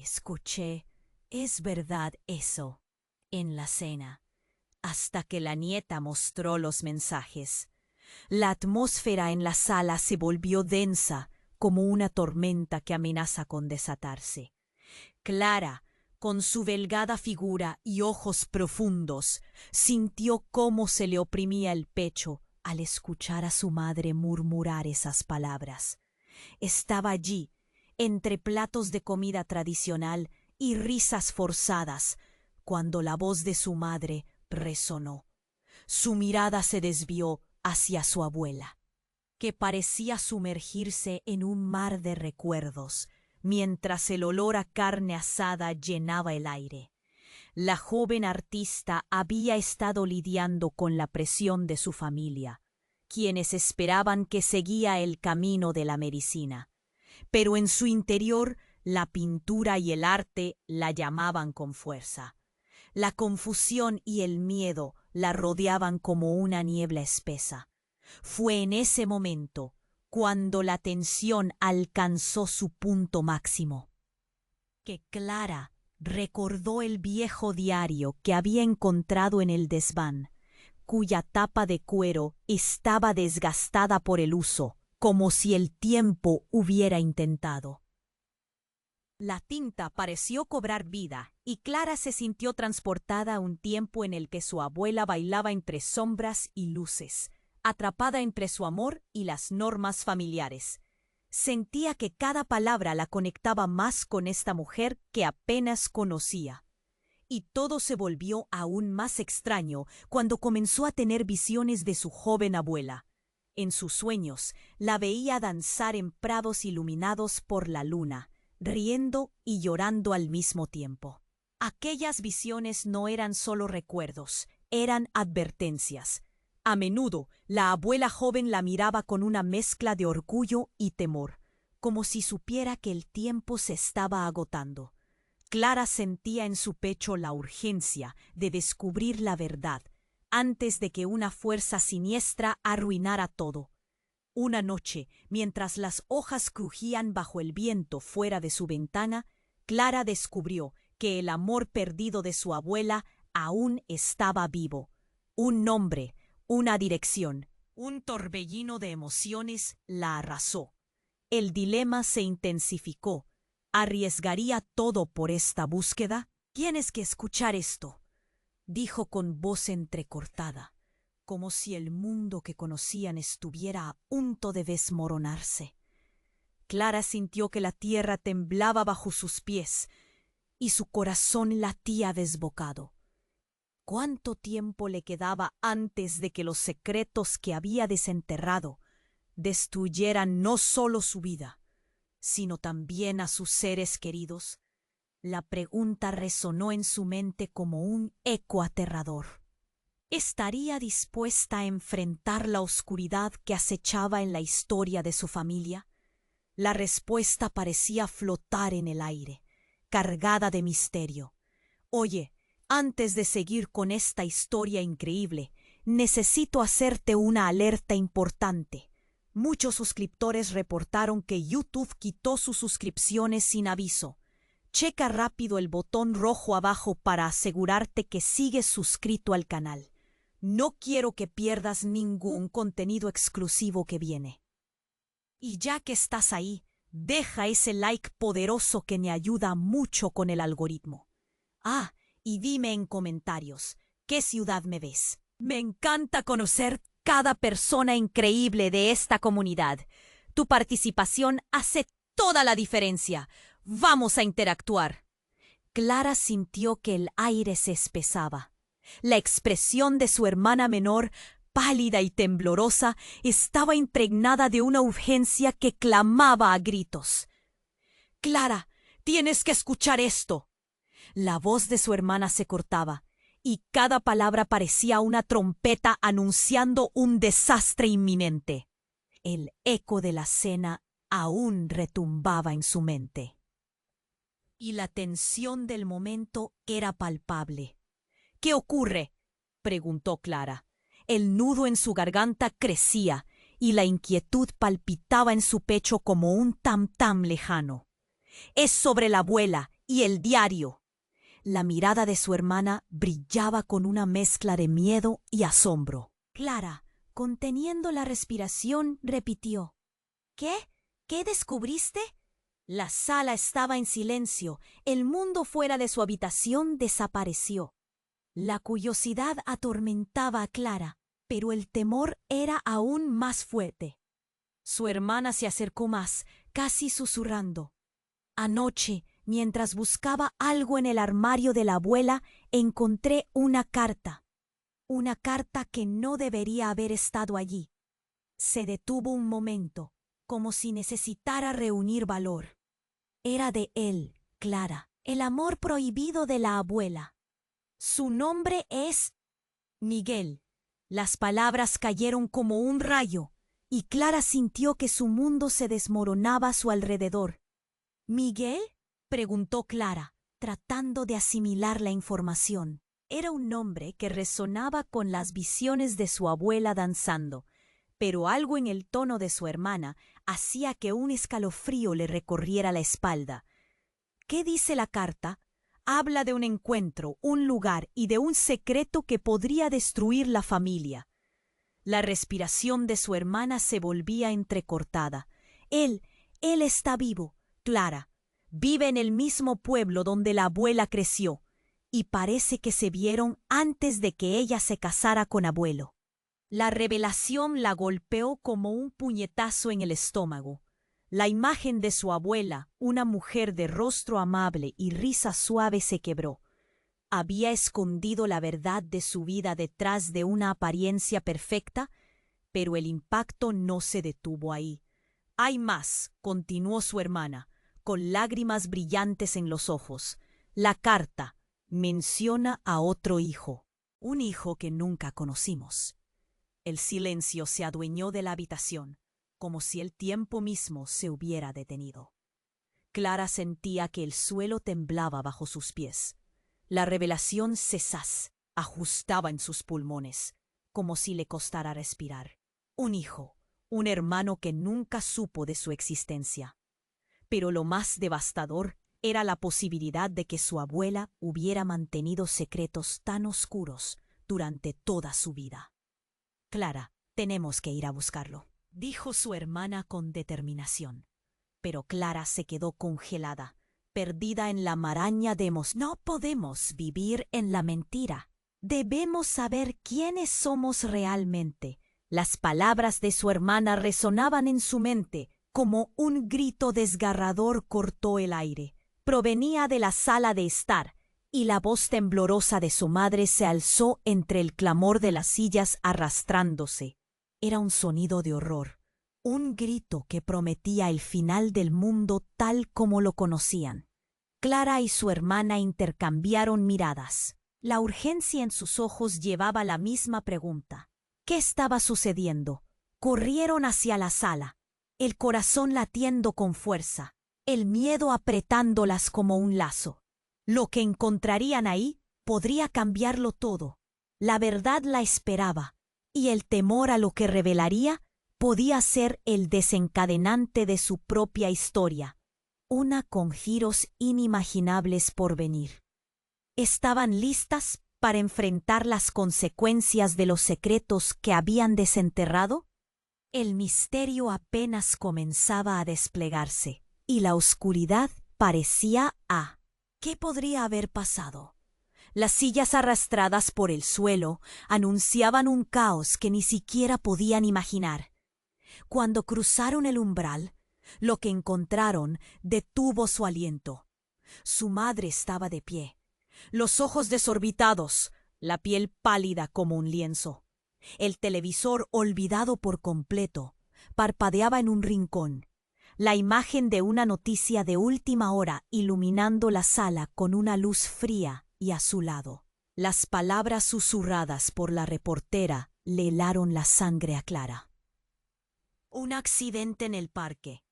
Escuché, es verdad eso, en la cena, hasta que la nieta mostró los mensajes. La atmósfera en la sala se volvió densa, como una tormenta que amenaza con desatarse. Clara, con su delgada figura y ojos profundos, sintió cómo se le oprimía el pecho al escuchar a su madre murmurar esas palabras. Estaba allí, entre platos de comida tradicional y risas forzadas, cuando la voz de su madre resonó. Su mirada se desvió hacia su abuela, que parecía sumergirse en un mar de recuerdos, mientras el olor a carne asada llenaba el aire. La joven artista había estado lidiando con la presión de su familia, quienes esperaban que seguía el camino de la medicina. Pero en su interior la pintura y el arte la llamaban con fuerza. La confusión y el miedo la rodeaban como una niebla espesa. Fue en ese momento cuando la tensión alcanzó su punto máximo, que Clara recordó el viejo diario que había encontrado en el desván, cuya tapa de cuero estaba desgastada por el uso, como si el tiempo hubiera intentado. La tinta pareció cobrar vida y Clara se sintió transportada a un tiempo en el que su abuela bailaba entre sombras y luces, atrapada entre su amor y las normas familiares. Sentía que cada palabra la conectaba más con esta mujer que apenas conocía. Y todo se volvió aún más extraño cuando comenzó a tener visiones de su joven abuela. En sus sueños la veía danzar en prados iluminados por la luna, riendo y llorando al mismo tiempo. Aquellas visiones no eran solo recuerdos, eran advertencias. A menudo la abuela joven la miraba con una mezcla de orgullo y temor, como si supiera que el tiempo se estaba agotando. Clara sentía en su pecho la urgencia de descubrir la verdad antes de que una fuerza siniestra arruinara todo. Una noche, mientras las hojas crujían bajo el viento fuera de su ventana, Clara descubrió que el amor perdido de su abuela aún estaba vivo. Un nombre, una dirección, un torbellino de emociones la arrasó. El dilema se intensificó. ¿Arriesgaría todo por esta búsqueda? Tienes que escuchar esto, dijo con voz entrecortada, como si el mundo que conocían estuviera a punto de desmoronarse. Clara sintió que la tierra temblaba bajo sus pies y su corazón latía desbocado. ¿Cuánto tiempo le quedaba antes de que los secretos que había desenterrado destruyeran no solo su vida, sino también a sus seres queridos? La pregunta resonó en su mente como un eco aterrador. ¿Estaría dispuesta a enfrentar la oscuridad que acechaba en la historia de su familia? La respuesta parecía flotar en el aire, cargada de misterio. Oye, antes de seguir con esta historia increíble, necesito hacerte una alerta importante. Muchos suscriptores reportaron que YouTube quitó sus suscripciones sin aviso. Checa rápido el botón rojo abajo para asegurarte que sigues suscrito al canal. No quiero que pierdas ningún contenido exclusivo que viene. Y ya que estás ahí, deja ese like poderoso que me ayuda mucho con el algoritmo. Ah, y dime en comentarios, ¿qué ciudad me ves? Me encanta conocer cada persona increíble de esta comunidad. Tu participación hace toda la diferencia. ¡Vamos a interactuar! Clara sintió que el aire se espesaba. La expresión de su hermana menor, pálida y temblorosa, estaba impregnada de una urgencia que clamaba a gritos. «Clara, tienes que escuchar esto». La voz de su hermana se cortaba, y cada palabra parecía una trompeta anunciando un desastre inminente. El eco de la cena aún retumbaba en su mente. Y la tensión del momento era palpable. «¿Qué ocurre?», preguntó Clara. El nudo en su garganta crecía y la inquietud palpitaba en su pecho como un tam-tam lejano. «Es sobre la abuela y el diario. La mirada de su hermana brillaba con una mezcla de miedo y asombro. Clara, conteniendo la respiración, repitió: ¿Qué? ¿Qué descubriste? La sala estaba en silencio. El mundo fuera de su habitación desapareció. La curiosidad atormentaba a Clara, pero el temor era aún más fuerte. Su hermana se acercó más, casi susurrando. Anoche, mientras buscaba algo en el armario de la abuela, encontré una carta. Una carta que no debería haber estado allí. Se detuvo un momento, como si necesitara reunir valor. Era de él, Clara, el amor prohibido de la abuela. Su nombre es Miguel. Las palabras cayeron como un rayo, y Clara sintió que su mundo se desmoronaba a su alrededor. ¿Miguel? Preguntó Clara, tratando de asimilar la información. Era un nombre que resonaba con las visiones de su abuela danzando, pero algo en el tono de su hermana hacía que un escalofrío le recorriera la espalda. ¿Qué dice la carta? Habla de un encuentro, un lugar y de un secreto que podría destruir la familia. La respiración de su hermana se volvía entrecortada. Él está vivo, Clara. Vive en el mismo pueblo donde la abuela creció, y parece que se vieron antes de que ella se casara con abuelo. La revelación la golpeó como un puñetazo en el estómago. La imagen de su abuela, una mujer de rostro amable y risa suave, se quebró. Había escondido la verdad de su vida detrás de una apariencia perfecta, pero el impacto no se detuvo ahí. «Hay más», continuó su hermana, con lágrimas brillantes en los ojos. «La carta menciona a otro hijo, un hijo que nunca conocimos». El silencio se adueñó de la habitación, como si el tiempo mismo se hubiera detenido. Clara sentía que el suelo temblaba bajo sus pies. La revelación ajustaba en sus pulmones, como si le costara respirar. Un hijo, un hermano que nunca supo de su existencia. Pero lo más devastador era la posibilidad de que su abuela hubiera mantenido secretos tan oscuros durante toda su vida. «Clara, tenemos que ir a buscarlo», dijo su hermana con determinación. Pero Clara se quedó congelada, perdida en la maraña de No podemos vivir en la mentira. Debemos saber quiénes somos realmente. Las palabras de su hermana resonaban en su mente, como un grito desgarrador cortó el aire. Provenía de la sala de estar, y la voz temblorosa de su madre se alzó entre el clamor de las sillas arrastrándose. Era un sonido de horror, un grito que prometía el final del mundo tal como lo conocían. Clara y su hermana intercambiaron miradas. La urgencia en sus ojos llevaba la misma pregunta. ¿Qué estaba sucediendo? Corrieron hacia la sala, el corazón latiendo con fuerza, el miedo apretándolas como un lazo. Lo que encontrarían ahí podría cambiarlo todo. La verdad la esperaba, y el temor a lo que revelaría podía ser el desencadenante de su propia historia, una con giros inimaginables por venir. ¿Estaban listas para enfrentar las consecuencias de los secretos que habían desenterrado? El misterio apenas comenzaba a desplegarse, y la oscuridad parecía ¿Qué podría haber pasado? Las sillas arrastradas por el suelo anunciaban un caos que ni siquiera podían imaginar. Cuando cruzaron el umbral, lo que encontraron detuvo su aliento. Su madre estaba de pie, los ojos desorbitados, la piel pálida como un lienzo. El televisor, olvidado por completo, parpadeaba en un rincón. La imagen de una noticia de última hora iluminando la sala con una luz fría y azulado. Las palabras susurradas por la reportera le helaron la sangre a Clara. Un accidente en el parque.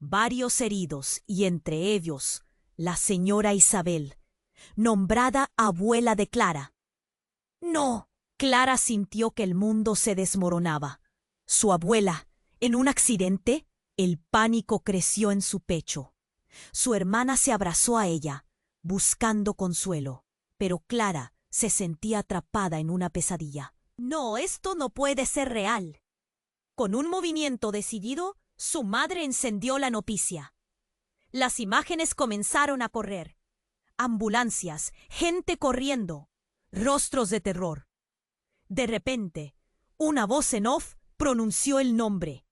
Varios heridos y entre ellos la señora Isabel, nombrada abuela de Clara. ¡No! Clara sintió que el mundo se desmoronaba. ¿Su abuela, en un accidente? El pánico creció en su pecho. Su hermana se abrazó a ella, buscando consuelo, pero Clara se sentía atrapada en una pesadilla. No, esto no puede ser real. Con un movimiento decidido, su madre encendió la noticia. Las imágenes comenzaron a correr. Ambulancias, gente corriendo, rostros de terror. De repente, una voz en off pronunció el nombre.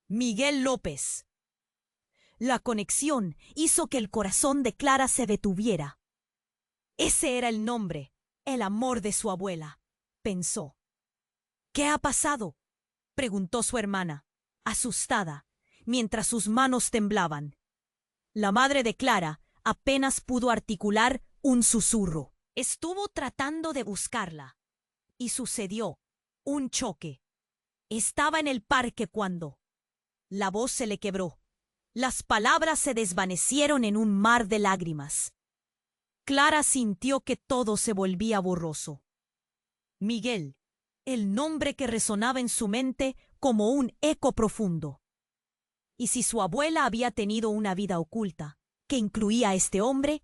Miguel López. La conexión hizo que el corazón de Clara se detuviera. Ese era el nombre, el amor de su abuela, pensó. ¿Qué ha pasado?, preguntó su hermana, asustada, mientras sus manos temblaban. La madre de Clara apenas pudo articular un susurro. Estuvo tratando de buscarla. Y sucedió un choque. Estaba en el parque cuando... La voz se le quebró. Las palabras se desvanecieron en un mar de lágrimas. Clara sintió que todo se volvía borroso. Miguel, el nombre que resonaba en su mente como un eco profundo. Y si su abuela había tenido una vida oculta, que incluía a este hombre,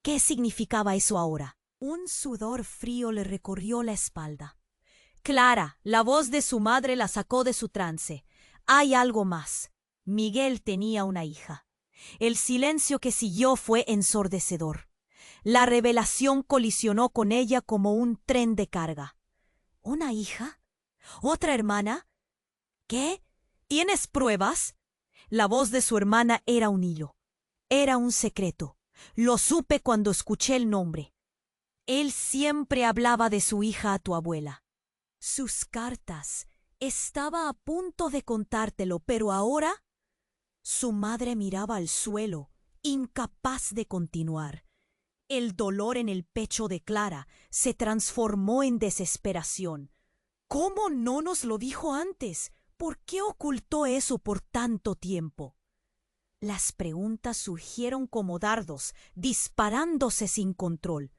¿qué significaba eso ahora? Un sudor frío le recorrió la espalda. Clara, la voz de su madre la sacó de su trance. Hay algo más. Miguel tenía una hija. El silencio que siguió fue ensordecedor. La revelación colisionó con ella como un tren de carga. ¿Una hija? ¿Otra hermana? ¿Qué? ¿Tienes pruebas? La voz de su hermana era un hilo. Era un secreto. Lo supe cuando escuché el nombre. Él siempre hablaba de su hija a tu abuela. Sus cartas. Estaba a punto de contártelo, pero ahora... Su madre miraba al suelo, incapaz de continuar. El dolor en el pecho de Clara se transformó en desesperación. ¿Cómo no nos lo dijo antes? ¿Por qué ocultó eso por tanto tiempo? Las preguntas surgieron como dardos, disparándose sin control.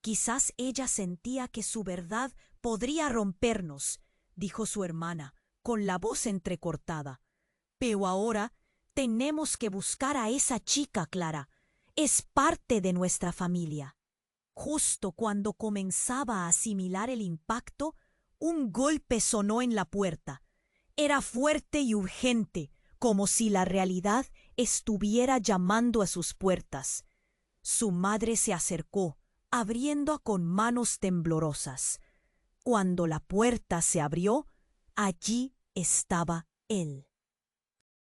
Quizás ella sentía que su verdad podría rompernos, dijo su hermana, con la voz entrecortada. Pero ahora tenemos que buscar a esa chica, Clara. Es parte de nuestra familia. Justo cuando comenzaba a asimilar el impacto, un golpe sonó en la puerta. Era fuerte y urgente, como si la realidad estuviera llamando a sus puertas. Su madre se acercó, abriendo con manos temblorosas. Cuando la puerta se abrió, allí estaba él.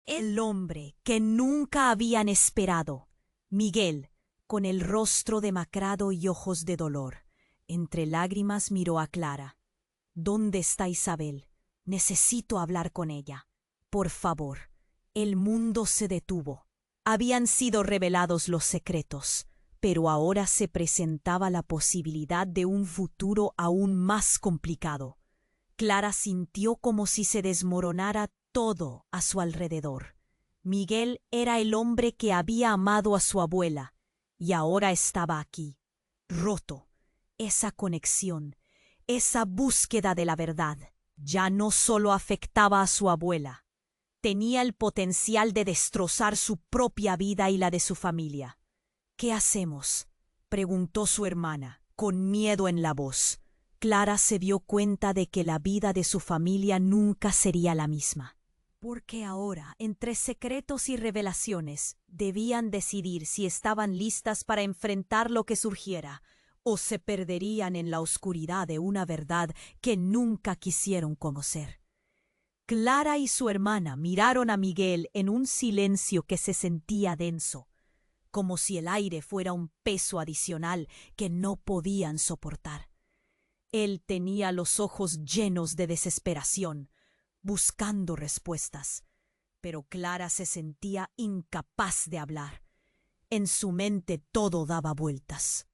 El hombre que nunca habían esperado. Miguel, con el rostro demacrado y ojos de dolor. Entre lágrimas miró a Clara. ¿Dónde está Isabel? Necesito hablar con ella. Por favor. El mundo se detuvo. Habían sido revelados los secretos, pero ahora se presentaba la posibilidad de un futuro aún más complicado. Clara sintió como si se desmoronara todo a su alrededor. Miguel era el hombre que había amado a su abuela, y ahora estaba aquí, roto. Esa conexión, esa búsqueda de la verdad, ya no solo afectaba a su abuela, tenía el potencial de destrozar su propia vida y la de su familia. ¿Qué hacemos?, preguntó su hermana, con miedo en la voz. Clara se dio cuenta de que la vida de su familia nunca sería la misma. Porque ahora, entre secretos y revelaciones, debían decidir si estaban listas para enfrentar lo que surgiera, o se perderían en la oscuridad de una verdad que nunca quisieron conocer. Clara y su hermana miraron a Miguel en un silencio que se sentía denso, como si el aire fuera un peso adicional que no podían soportar. Él tenía los ojos llenos de desesperación, buscando respuestas, pero Clara se sentía incapaz de hablar. En su mente todo daba vueltas.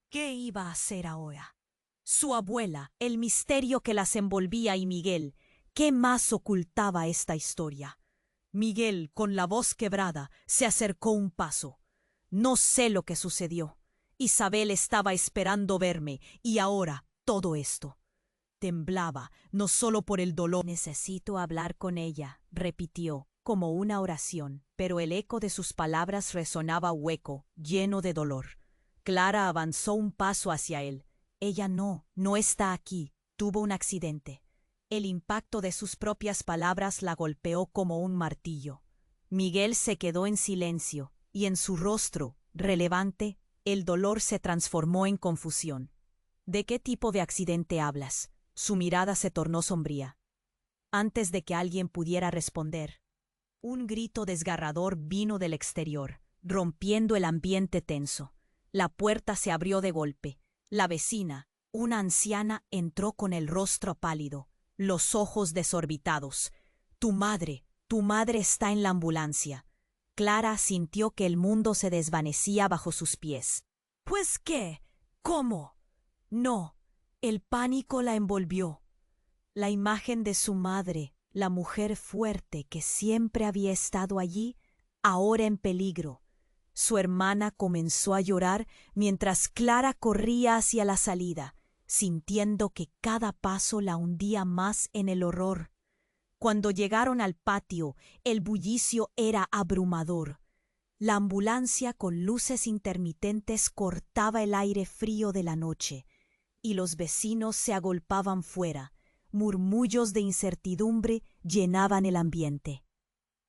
¿Qué iba a hacer ahora? Su abuela, el misterio que las envolvía y Miguel, ¿qué más ocultaba esta historia? Miguel, con la voz quebrada, se acercó un paso. No sé lo que sucedió. Isabel estaba esperando verme, y ahora todo esto. Temblaba, no solo por el dolor. Necesito hablar con ella, repitió, como una oración, pero el eco de sus palabras resonaba hueco, lleno de dolor. Clara avanzó un paso hacia él. Ella no está aquí. Tuvo un accidente. El impacto de sus propias palabras la golpeó como un martillo. Miguel se quedó en silencio, y en su rostro, relevante, el dolor se transformó en confusión. ¿De qué tipo de accidente hablas? Su mirada se tornó sombría. Antes de que alguien pudiera responder, un grito desgarrador vino del exterior, rompiendo el ambiente tenso. La puerta se abrió de golpe. La vecina, una anciana, entró con el rostro pálido, los ojos desorbitados. Tu madre está en la ambulancia. Clara sintió que el mundo se desvanecía bajo sus pies. ¿Pues qué? ¿Cómo? No, el pánico la envolvió. La imagen de su madre, la mujer fuerte que siempre había estado allí, ahora en peligro. Su hermana comenzó a llorar mientras Clara corría hacia la salida, sintiendo que cada paso la hundía más en el horror. Cuando llegaron al patio, el bullicio era abrumador. La ambulancia con luces intermitentes cortaba el aire frío de la noche, y los vecinos se agolpaban fuera. Murmullos de incertidumbre llenaban el ambiente.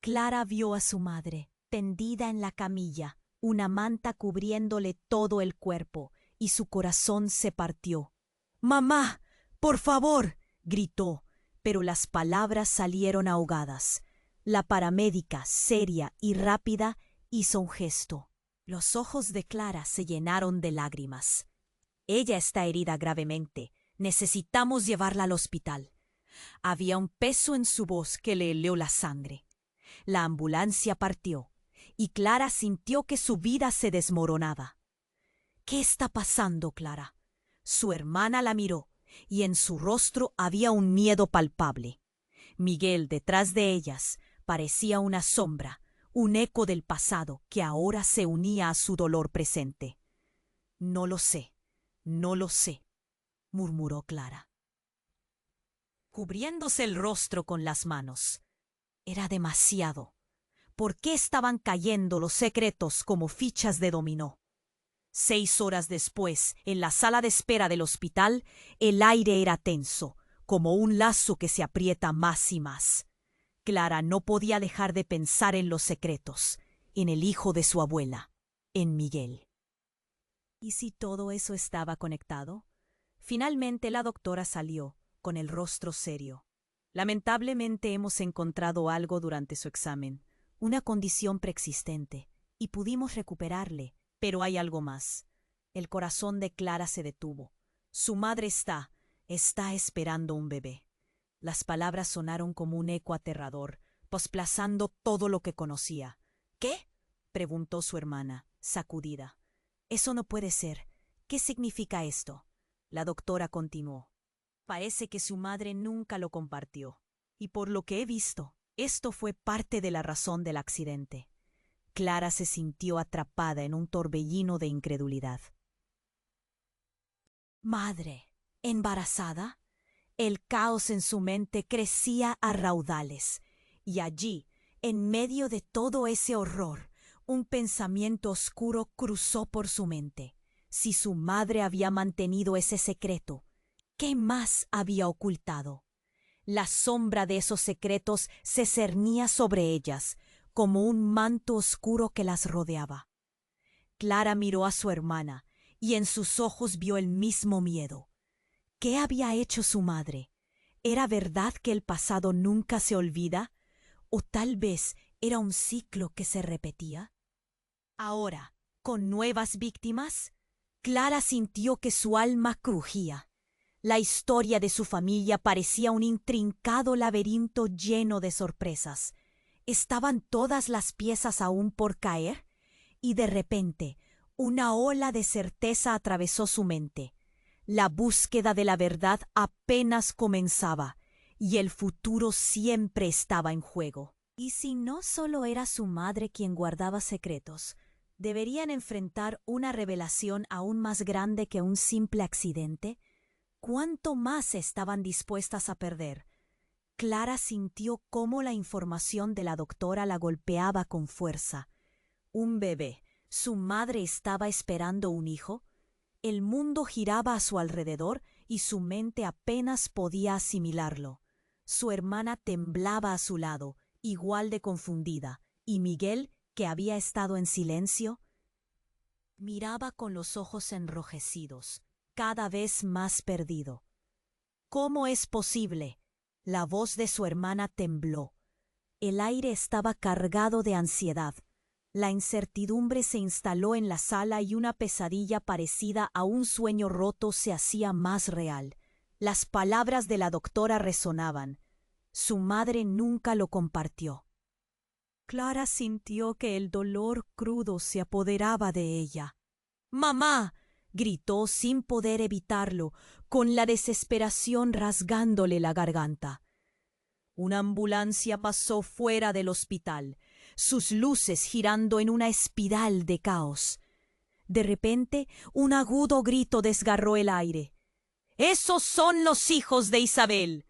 Clara vio a su madre, tendida en la camilla, una manta cubriéndole todo el cuerpo, y su corazón se partió. «¡Mamá! ¡Por favor!», gritó, pero las palabras salieron ahogadas. La paramédica, seria y rápida, hizo un gesto. Los ojos de Clara se llenaron de lágrimas. «Ella está herida gravemente. Necesitamos llevarla al hospital». Había un peso en su voz que le heló la sangre. La ambulancia partió, y Clara sintió que su vida se desmoronaba. «¿Qué está pasando, Clara?». Su hermana la miró, y en su rostro había un miedo palpable. Miguel, detrás de ellas, parecía una sombra, un eco del pasado que ahora se unía a su dolor presente. «No lo sé, murmuró Clara, cubriéndose el rostro con las manos. Era demasiado. ¿Por qué estaban cayendo los secretos como fichas de dominó? 6 horas después, en la sala de espera del hospital, el aire era tenso, como un lazo que se aprieta más y más. Clara no podía dejar de pensar en los secretos, en el hijo de su abuela, en Miguel. ¿Y si todo eso estaba conectado? Finalmente la doctora salió, con el rostro serio. «Lamentablemente hemos encontrado algo durante su examen, una condición preexistente, y pudimos recuperarle, pero hay algo más». El corazón de Clara se detuvo. Su madre está esperando un bebé. Las palabras sonaron como un eco aterrador, posplazando todo lo que conocía. «¿Qué?», preguntó su hermana, sacudida. «Eso no puede ser. ¿Qué significa esto?». La doctora continuó. «Parece que su madre nunca lo compartió. Y por lo que he visto, esto fue parte de la razón del accidente». Clara se sintió atrapada en un torbellino de incredulidad. «¿Madre? ¿Embarazada?». El caos en su mente crecía a raudales, y allí, en medio de todo ese horror, un pensamiento oscuro cruzó por su mente. Si su madre había mantenido ese secreto, ¿qué más había ocultado? La sombra de esos secretos se cernía sobre ellas, como un manto oscuro que las rodeaba. Clara miró a su hermana, y en sus ojos vio el mismo miedo. ¿Qué había hecho su madre? ¿Era verdad que el pasado nunca se olvida? ¿O tal vez era un ciclo que se repetía? Ahora, con nuevas víctimas, Clara sintió que su alma crujía. La historia de su familia parecía un intrincado laberinto lleno de sorpresas. ¿Estaban todas las piezas aún por caer? Y de repente, una ola de certeza atravesó su mente. La búsqueda de la verdad apenas comenzaba, y el futuro siempre estaba en juego. ¿Y si no solo era su madre quien guardaba secretos? ¿Deberían enfrentar una revelación aún más grande que un simple accidente? ¿Cuánto más estaban dispuestas a perder? Clara sintió cómo la información de la doctora la golpeaba con fuerza. Un bebé. Su madre estaba esperando un hijo. El mundo giraba a su alrededor y su mente apenas podía asimilarlo. Su hermana temblaba a su lado, igual de confundida, y Miguel, que había estado en silencio, miraba con los ojos enrojecidos, cada vez más perdido. ¿Cómo es posible? La voz de su hermana tembló. El aire estaba cargado de ansiedad. La incertidumbre se instaló en la sala y una pesadilla parecida a un sueño roto se hacía más real. Las palabras de la doctora resonaban. Su madre nunca lo compartió. Clara sintió que el dolor crudo se apoderaba de ella. ¡Mamá! Gritó sin poder evitarlo, con la desesperación rasgándole la garganta. Una ambulancia pasó fuera del hospital, sus luces girando en una espiral de caos. De repente, un agudo grito desgarró el aire. ¡Esos son los hijos de Isabel!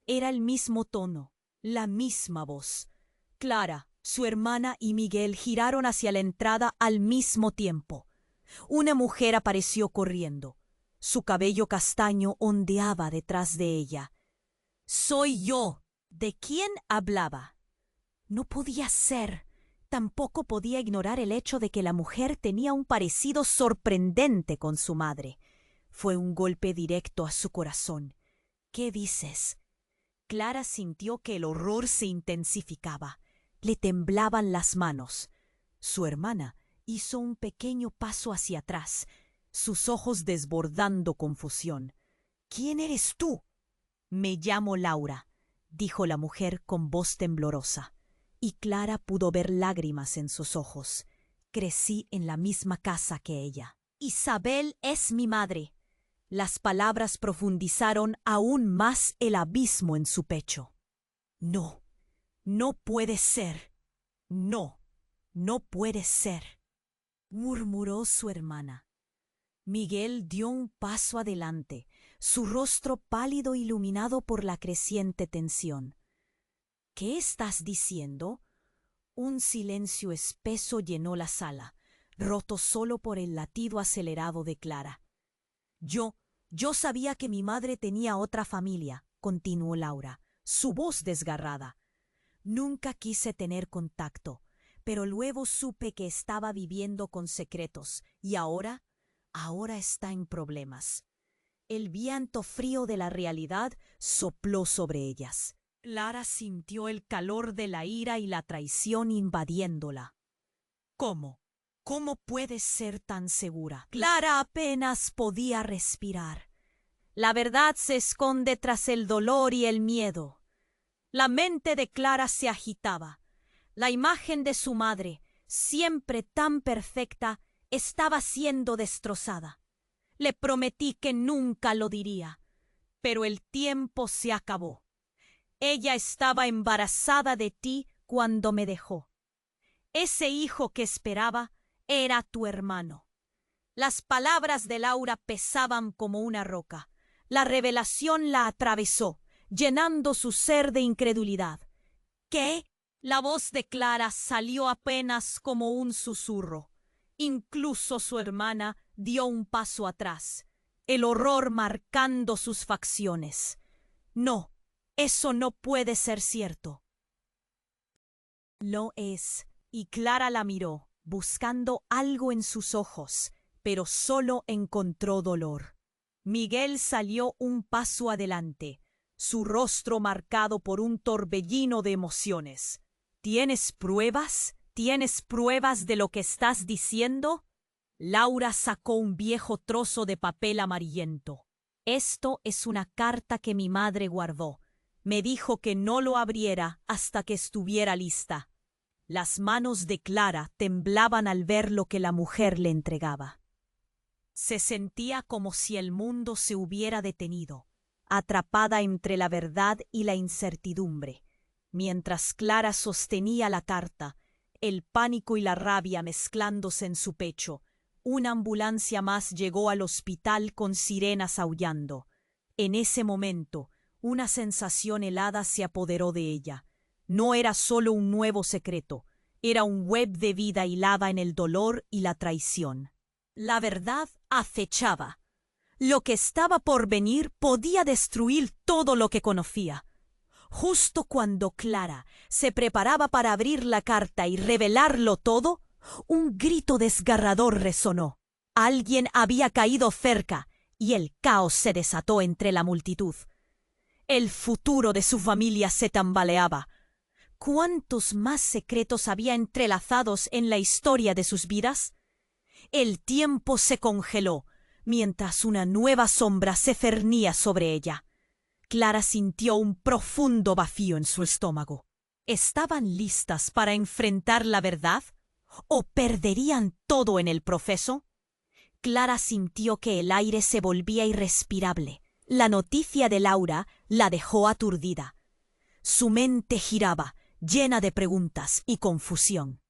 Era el mismo tono, la misma voz. Clara, su hermana y Miguel giraron hacia la entrada al mismo tiempo. Una mujer apareció corriendo. Su cabello castaño ondeaba detrás de ella. «¡Soy yo!». ¿De quién hablaba? No podía ser. Tampoco podía ignorar el hecho de que la mujer tenía un parecido sorprendente con su madre. Fue un golpe directo a su corazón. ¿Qué dices? Clara sintió que el horror se intensificaba. Le temblaban las manos. Su hermana hizo un pequeño paso hacia atrás, sus ojos desbordando confusión. ¿Quién eres tú? Me llamo Laura, dijo la mujer con voz temblorosa, y Clara pudo ver lágrimas en sus ojos. Crecí en la misma casa que ella. Isabel es mi madre. Las palabras profundizaron aún más el abismo en su pecho. No, no puede ser. No, no puede ser, murmuró su hermana. Miguel dio un paso adelante, su rostro pálido iluminado por la creciente tensión. ¿Qué estás diciendo? Un silencio espeso llenó la sala, roto solo por el latido acelerado de Clara. Yo sabía que mi madre tenía otra familia, continuó Laura, su voz desgarrada. Nunca quise tener contacto, pero luego supe que estaba viviendo con secretos, y ahora está en problemas. El viento frío de la realidad sopló sobre ellas. Clara sintió el calor de la ira y la traición invadiéndola. ¿Cómo? ¿Cómo puedes ser tan segura? Clara apenas podía respirar. La verdad se esconde tras el dolor y el miedo. La mente de Clara se agitaba. La imagen de su madre, siempre tan perfecta, estaba siendo destrozada. Le prometí que nunca lo diría, pero el tiempo se acabó. Ella estaba embarazada de ti cuando me dejó. Ese hijo que esperaba era tu hermano. Las palabras de Laura pesaban como una roca. La revelación la atravesó, llenando su ser de incredulidad. ¿Qué? La voz de Clara salió apenas como un susurro. Incluso su hermana dio un paso atrás, el horror marcando sus facciones. No, eso no puede ser cierto. Lo es, y Clara la miró, buscando algo en sus ojos, pero solo encontró dolor. Miguel salió un paso adelante, su rostro marcado por un torbellino de emociones. ¿Tienes pruebas? ¿Tienes pruebas de lo que estás diciendo? Laura sacó un viejo trozo de papel amarillento. Esto es una carta que mi madre guardó. Me dijo que no lo abriera hasta que estuviera lista. Las manos de Clara temblaban al ver lo que la mujer le entregaba. Se sentía como si el mundo se hubiera detenido, atrapada entre la verdad y la incertidumbre. Mientras Clara sostenía la carta, el pánico y la rabia mezclándose en su pecho, una ambulancia más llegó al hospital con sirenas aullando. En ese momento, Una sensación helada se apoderó de ella. No era solo un nuevo secreto, era un web de vida hilada en el dolor y la traición. La verdad acechaba. Lo que estaba por venir podía destruir todo lo que conocía. Justo cuando Clara se preparaba para abrir la carta y revelarlo todo, un grito desgarrador resonó. Alguien había caído cerca y el caos se desató entre la multitud. El futuro de su familia se tambaleaba. ¿Cuántos más secretos había entrelazados en la historia de sus vidas? El tiempo se congeló, mientras una nueva sombra se cernía sobre ella. Clara sintió un profundo vacío en su estómago. ¿Estaban listas para enfrentar la verdad? ¿O perderían todo en el proceso? Clara sintió que el aire se volvía irrespirable. La noticia de Laura la dejó aturdida. Su mente giraba, llena de preguntas y confusión.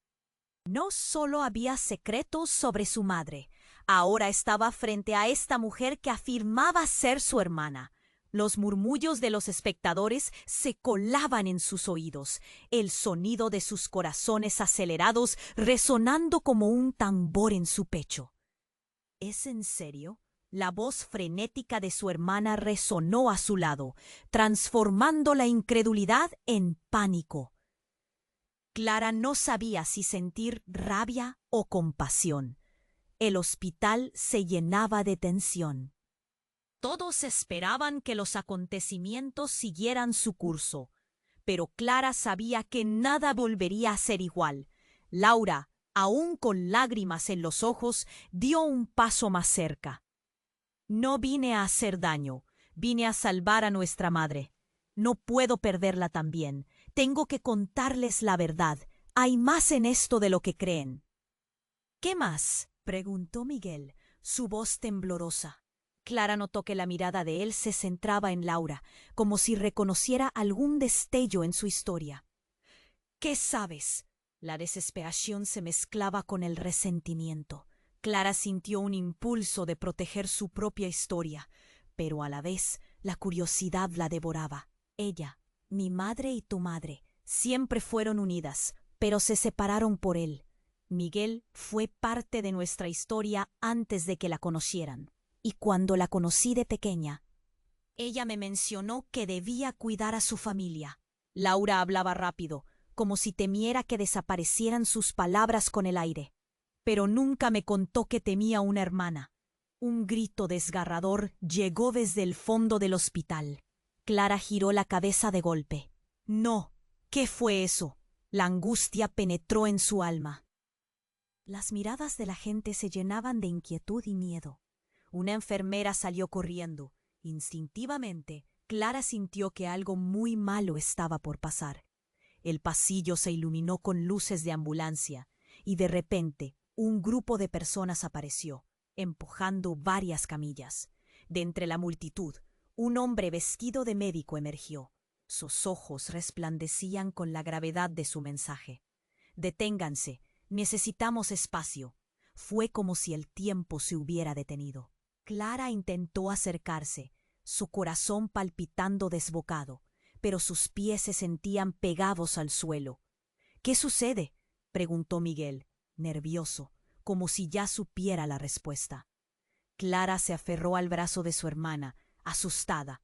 No solo había secretos sobre su madre, ahora estaba frente a esta mujer que afirmaba ser su hermana. Los murmullos de los espectadores se colaban en sus oídos, el sonido de sus corazones acelerados resonando como un tambor en su pecho. ¿Es en serio? La voz frenética de su hermana resonó a su lado, transformando la incredulidad en pánico. Clara no sabía si sentir rabia o compasión. El hospital se llenaba de tensión. Todos esperaban que los acontecimientos siguieran su curso, pero Clara sabía que nada volvería a ser igual. Laura, aún con lágrimas en los ojos, dio un paso más cerca. No vine a hacer daño, vine a salvar a nuestra madre. No puedo perderla también. Tengo que contarles la verdad. Hay más en esto de lo que creen. ¿Qué más?, preguntó Miguel, su voz temblorosa. Clara notó que la mirada de él se centraba en Laura, como si reconociera algún destello en su historia. ¿Qué sabes? La desesperación se mezclaba con el resentimiento. Clara sintió un impulso de proteger su propia historia, pero a la vez la curiosidad la devoraba. Ella, mi madre y tu madre, siempre fueron unidas, pero se separaron por él. Miguel fue parte de nuestra historia antes de que la conocieran. Y cuando la conocí de pequeña, ella me mencionó que debía cuidar a su familia. Laura hablaba rápido, como si temiera que desaparecieran sus palabras con el aire. Pero nunca me contó que temía una hermana. Un grito desgarrador llegó desde el fondo del hospital. Clara giró la cabeza de golpe. No, ¿qué fue eso? La angustia penetró en su alma. Las miradas de la gente se llenaban de inquietud y miedo. Una enfermera salió corriendo. Instintivamente, Clara sintió que algo muy malo estaba por pasar. El pasillo se iluminó con luces de ambulancia, y de repente un grupo de personas apareció, empujando varias camillas. De entre la multitud, un hombre vestido de médico emergió. Sus ojos resplandecían con la gravedad de su mensaje. «Deténganse, necesitamos espacio». Fue como si el tiempo se hubiera detenido. Clara intentó acercarse, su corazón palpitando desbocado, pero sus pies se sentían pegados al suelo. «¿Qué sucede?», preguntó Miguel, nervioso, como si ya supiera la respuesta. Clara se aferró al brazo de su hermana, asustada.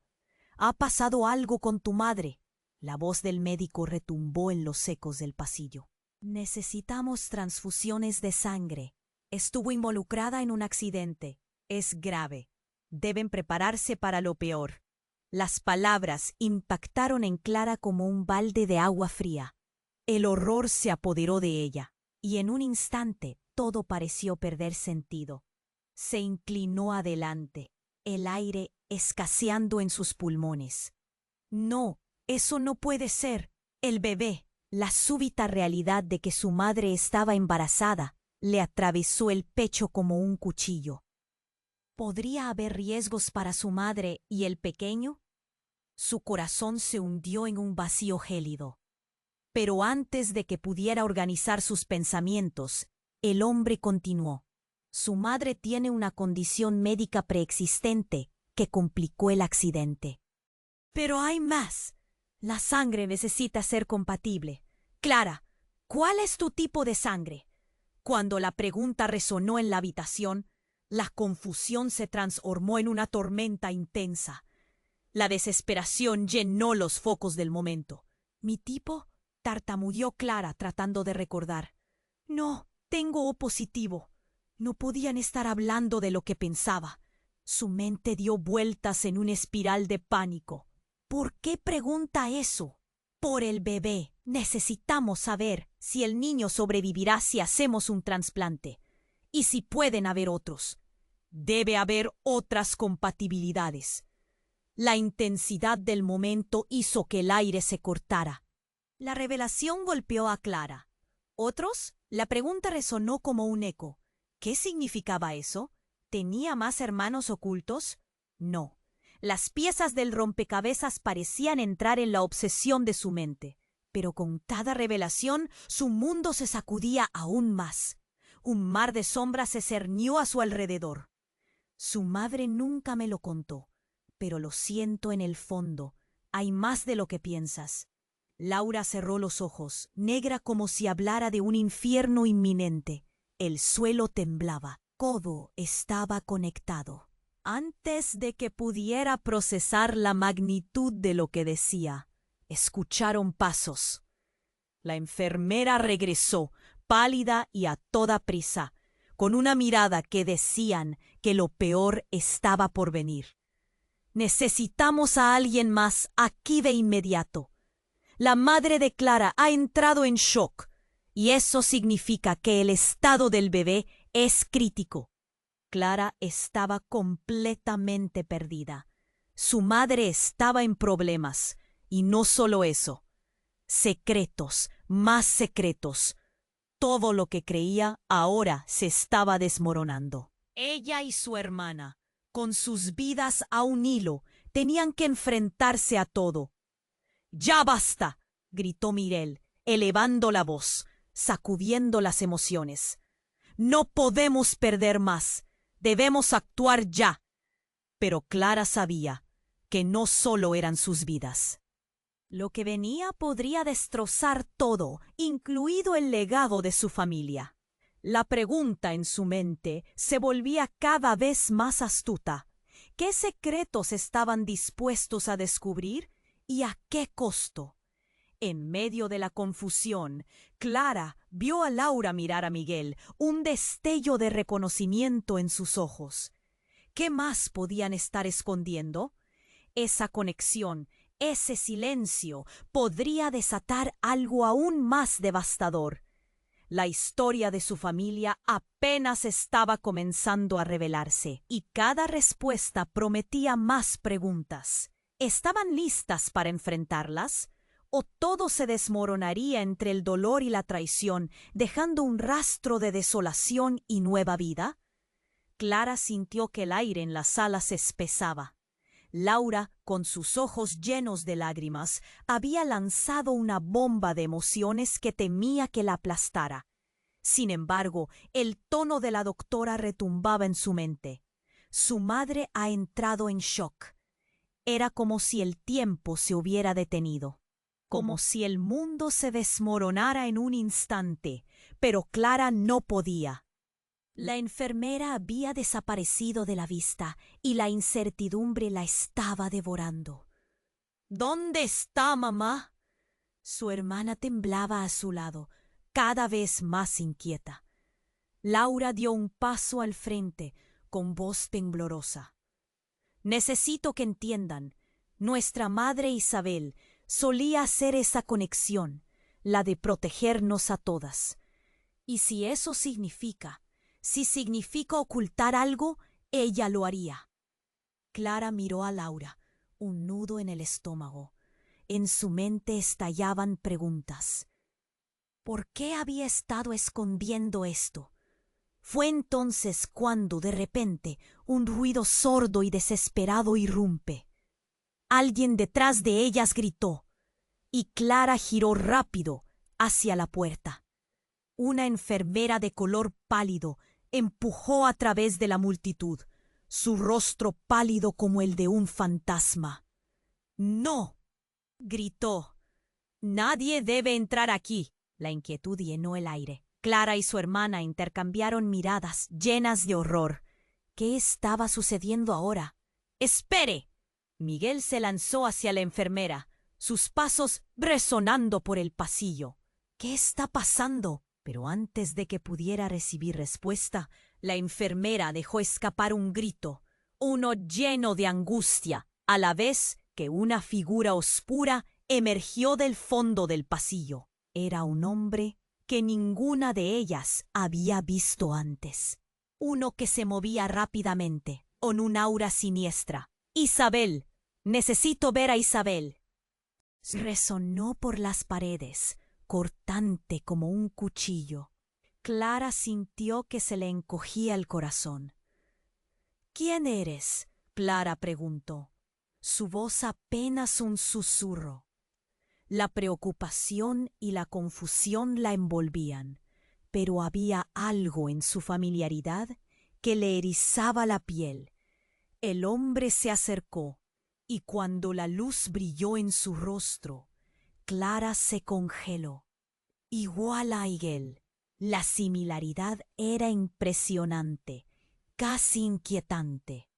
«Ha pasado algo con tu madre». La voz del médico retumbó en los ecos del pasillo. «Necesitamos transfusiones de sangre. Estuvo involucrada en un accidente. Es grave. Deben prepararse para lo peor». Las palabras impactaron en Clara como un balde de agua fría. El horror se apoderó de ella, y en un instante todo pareció perder sentido. Se inclinó adelante, el aire escaseando en sus pulmones. «No, eso no puede ser. El bebé». La súbita realidad de que su madre estaba embarazada le atravesó el pecho como un cuchillo. ¿Podría haber riesgos para su madre y el pequeño? Su corazón se hundió en un vacío gélido. Pero antes de que pudiera organizar sus pensamientos, el hombre continuó. Su madre tiene una condición médica preexistente que complicó el accidente. Pero hay más. La sangre necesita ser compatible. Clara, ¿cuál es tu tipo de sangre? Cuando la pregunta resonó en la habitación, la confusión se transformó en una tormenta intensa. La desesperación llenó los focos del momento. ¿Mi tipo? Tartamudeó Clara tratando de recordar. No, tengo O positivo. No podían estar hablando de lo que pensaba. Su mente dio vueltas en una espiral de pánico. ¿Por qué pregunta eso? Por el bebé. Necesitamos saber si el niño sobrevivirá si hacemos un trasplante. Y si pueden haber otros. Debe haber otras compatibilidades. La intensidad del momento hizo que el aire se cortara. La revelación golpeó a Clara. ¿Otros? La pregunta resonó como un eco. ¿Qué significaba eso? ¿Tenía más hermanos ocultos? No. Las piezas del rompecabezas parecían entrar en la obsesión de su mente. Pero con cada revelación, su mundo se sacudía aún más. Un mar de sombras se cernió a su alrededor. Su madre nunca me lo contó, pero lo siento en el fondo. Hay más de lo que piensas. Laura cerró los ojos, negra como si hablara de un infierno inminente. El suelo temblaba. Todo estaba conectado. Antes de que pudiera procesar la magnitud de lo que decía, escucharon pasos. La enfermera regresó, pálida y a toda prisa, con una mirada que decían que lo peor estaba por venir. Necesitamos a alguien más aquí de inmediato. La madre de Clara ha entrado en shock, y eso significa que el estado del bebé es crítico. Clara estaba completamente perdida. Su madre estaba en problemas, y no solo eso. Secretos, más secretos. Todo lo que creía ahora se estaba desmoronando. Ella y su hermana, con sus vidas a un hilo, tenían que enfrentarse a todo. ¡Ya basta!, gritó Mirel, elevando la voz, sacudiendo las emociones. No podemos perder más. Debemos actuar ya. Pero Clara sabía que no solo eran sus vidas. Lo que venía podría destrozar todo, incluido el legado de su familia. La pregunta en su mente se volvía cada vez más astuta. ¿Qué secretos estaban dispuestos a descubrir y a qué costo? En medio de la confusión, Clara vio a Laura mirar a Miguel, un destello de reconocimiento en sus ojos. ¿Qué más podían estar escondiendo? Esa conexión, ese silencio, podría desatar algo aún más devastador. La historia de su familia apenas estaba comenzando a revelarse, y cada respuesta prometía más preguntas. ¿Estaban listas para enfrentarlas? ¿O todo se desmoronaría entre el dolor y la traición, dejando un rastro de desolación y nueva vida? Clara sintió que el aire en la sala se espesaba. Laura, con sus ojos llenos de lágrimas, había lanzado una bomba de emociones que temía que la aplastara. Sin embargo, el tono de la doctora retumbaba en su mente. Su madre ha entrado en shock. Era como si el tiempo se hubiera detenido. Como si el mundo se desmoronara en un instante, pero Clara no podía. La enfermera había desaparecido de la vista y la incertidumbre la estaba devorando. ¿Dónde está mamá? Su hermana temblaba a su lado, cada vez más inquieta. Laura dio un paso al frente, con voz temblorosa. Necesito que entiendan, nuestra madre Isabel solía hacer esa conexión, la de protegernos a todas. Y si eso significa, si significa ocultar algo, ella lo haría. Clara miró a Laura, un nudo en el estómago. En su mente estallaban preguntas. ¿Por qué había estado escondiendo esto? Fue entonces cuando, de repente, un ruido sordo y desesperado irrumpe. Alguien detrás de ellas gritó, y Clara giró rápido hacia la puerta. Una enfermera de color pálido empujó a través de la multitud, su rostro pálido como el de un fantasma. ¡No!, gritó. «Nadie debe entrar aquí». La inquietud llenó el aire. Clara y su hermana intercambiaron miradas llenas de horror. ¿Qué estaba sucediendo ahora? ¡Espere! Miguel se lanzó hacia la enfermera, sus pasos resonando por el pasillo. ¿Qué está pasando? Pero antes de que pudiera recibir respuesta, la enfermera dejó escapar un grito, uno lleno de angustia, a la vez que una figura oscura emergió del fondo del pasillo. Era un hombre que ninguna de ellas había visto antes. Uno que se movía rápidamente, con un aura siniestra. «Isabel, necesito ver a Isabel». Resonó por las paredes, cortante como un cuchillo. Clara sintió que se le encogía el corazón. «¿Quién eres?», Clara preguntó. Su voz apenas un susurro. La preocupación y la confusión la envolvían, pero había algo en su familiaridad que le erizaba la piel. El hombre se acercó, y cuando la luz brilló en su rostro, Clara se congeló. Igual a Miguel, la similaridad era impresionante, casi inquietante.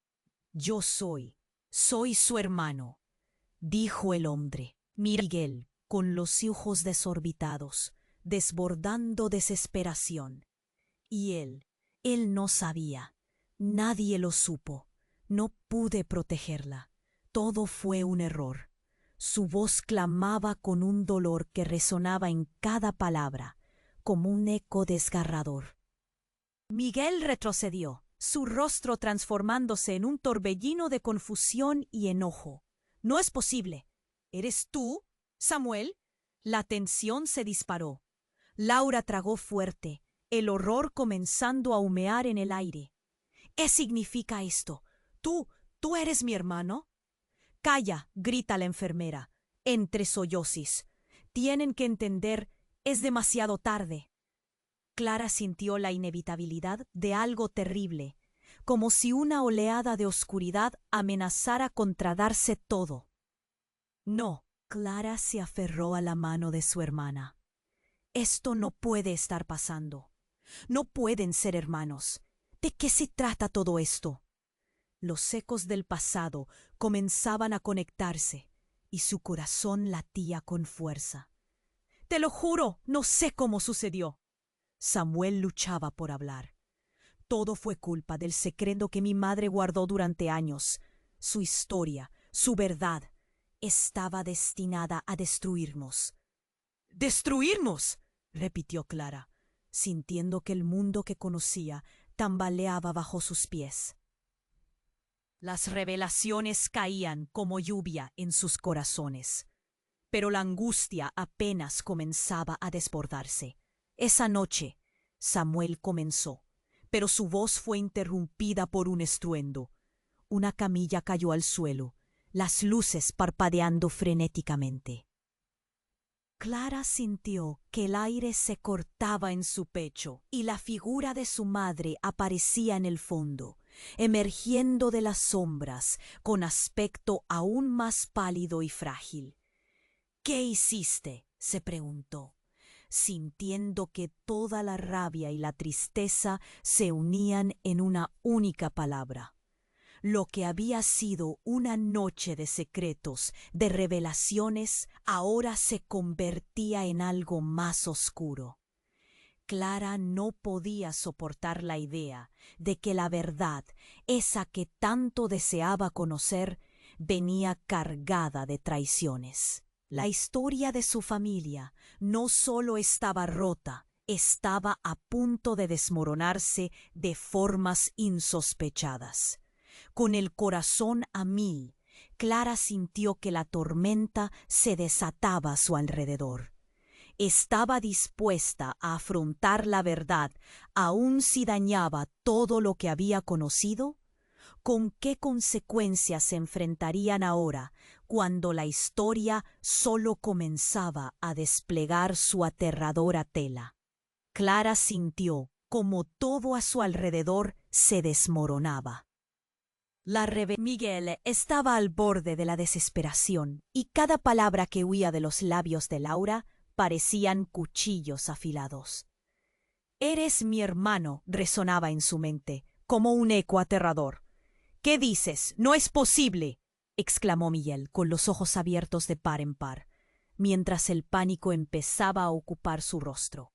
«Yo soy su hermano», dijo el hombre. Miguel, con los ojos desorbitados, desbordando desesperación. Y él no sabía. Nadie lo supo. No pude protegerla. Todo fue un error. Su voz clamaba con un dolor que resonaba en cada palabra, como un eco desgarrador. Miguel retrocedió, su rostro transformándose en un torbellino de confusión y enojo. «No es posible. ¿Eres tú, Samuel?». La tensión se disparó. Laura tragó fuerte, el horror comenzando a humear en el aire. «¿Qué significa esto? ¿Tú eres mi hermano?». «Calla», grita la enfermera, entre sollozos. «Tienen que entender, es demasiado tarde». Clara sintió la inevitabilidad de algo terrible, como si una oleada de oscuridad amenazara con tragarse todo. «No». Clara se aferró a la mano de su hermana. «Esto no puede estar pasando. No pueden ser hermanos. ¿De qué se trata todo esto?». Los ecos del pasado comenzaban a conectarse y su corazón latía con fuerza. «Te lo juro, no sé cómo sucedió». Samuel luchaba por hablar. «Todo fue culpa del secreto que mi madre guardó durante años. Su historia, su verdad, estaba destinada a destruirnos». «¿Destruirnos?», repitió Clara, sintiendo que el mundo que conocía tambaleaba bajo sus pies. Las revelaciones caían como lluvia en sus corazones, pero la angustia apenas comenzaba a desbordarse. Esa noche, Samuel comenzó, pero su voz fue interrumpida por un estruendo. Una camilla cayó al suelo, las luces parpadeando frenéticamente. Clara sintió que el aire se cortaba en su pecho y la figura de su madre aparecía en el fondo, emergiendo de las sombras con aspecto aún más pálido y frágil. «¿Qué hiciste?», se preguntó, sintiendo que toda la rabia y la tristeza se unían en una única palabra. Lo que había sido una noche de secretos, de revelaciones, ahora se convertía en algo más oscuro. Clara no podía soportar la idea de que la verdad, esa que tanto deseaba conocer, venía cargada de traiciones. La historia de su familia no solo estaba rota, estaba a punto de desmoronarse de formas insospechadas. Con el corazón a mil, Clara sintió que la tormenta se desataba a su alrededor. Estaba dispuesta a afrontar la verdad, aun si dañaba todo lo que había conocido. ¿Con qué consecuencias se enfrentarían ahora, cuando la historia solo comenzaba a desplegar su aterradora tela? Clara sintió como todo a su alrededor se desmoronaba. Miguel estaba al borde de la desesperación, y cada palabra que huía de los labios de Laura parecían cuchillos afilados. «Eres mi hermano», resonaba en su mente, como un eco aterrador. «¿Qué dices? ¡No es posible!», exclamó Miguel, con los ojos abiertos de par en par, mientras el pánico empezaba a ocupar su rostro.